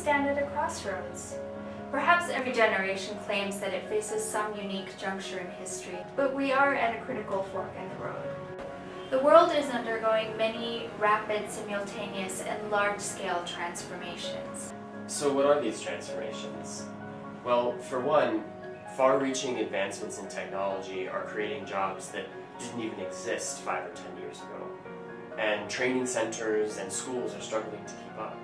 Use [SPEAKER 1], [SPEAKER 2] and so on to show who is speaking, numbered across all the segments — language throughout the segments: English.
[SPEAKER 1] stand at a crossroads. Perhaps every generation claims that it faces some unique juncture in history, but we are at a critical fork in the road. The world is undergoing many rapid, simultaneous, and large-scale transformations.
[SPEAKER 2] So what are these transformations? Well, for one, far-reaching advancements in technology are creating jobs that didn't even exist 5 or 10 years ago. And training centers and schools are struggling to keep up.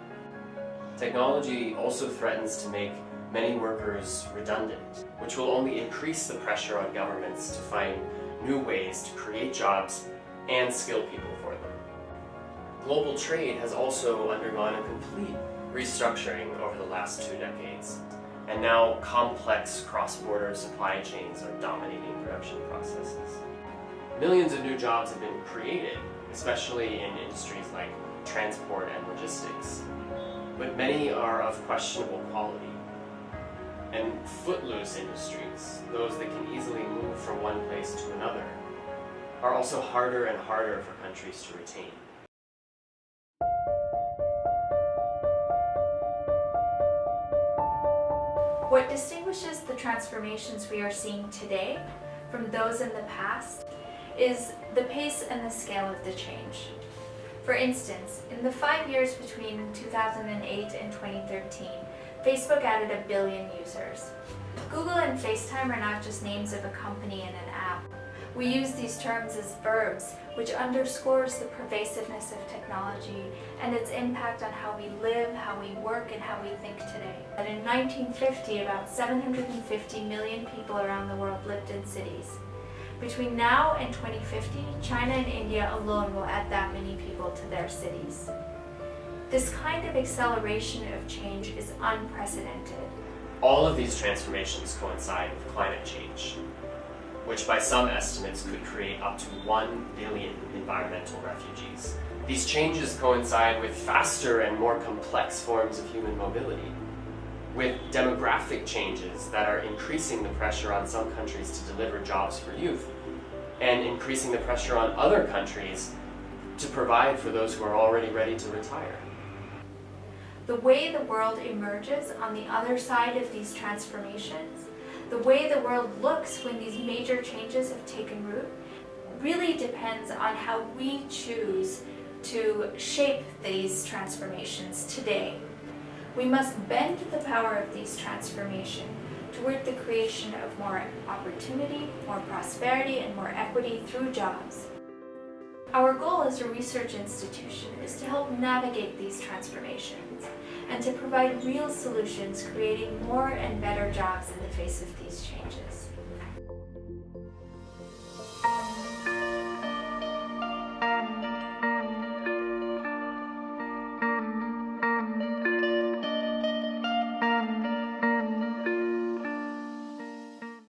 [SPEAKER 2] Technology also threatens to make many workers redundant, which will only increase the pressure on governments to find new ways to create jobs and skill people for them. Global trade has also undergone a complete restructuring over the last 2 decades, and now complex cross-border supply chains are dominating production processes. Millions of new jobs have been created, especially in industries like transport and logistics, but many are of questionable quality. And footloose industries, those that can easily move from one place to another, are also harder and harder for countries to retain.
[SPEAKER 1] What distinguishes the transformations we are seeing today from those in the past is the pace and the scale of the change. For instance, in the 5 years between 2008 and 2013, Facebook added 1 billion users. Google and FaceTime are not just names of a company and an app. We use these terms as verbs, which underscores the pervasiveness of technology and its impact on how we live, how we work, and how we think today. But in 1950, about 750 million people around the world lived in cities. Between now and 2050, China and India alone will add that many people to their cities. This kind of acceleration of change is unprecedented.
[SPEAKER 2] All of these transformations coincide with climate change, which by some estimates could create up to 1 billion environmental refugees. These changes coincide with faster and more complex forms of human mobility, with demographic changes that are increasing the pressure on some countries to deliver jobs for youth, and increasing the pressure on other countries to provide for those who are already ready to retire.
[SPEAKER 1] The way the world emerges on the other side of these transformations, the way the world looks when these major changes have taken root, really depends on how we choose to shape these transformations today. We must bend the power of these transformations toward the creation of more opportunity, more prosperity, and more equity through jobs. Our goal as a research institution is to help navigate these transformations and to provide real solutions, creating more and better jobs in the face of these changes.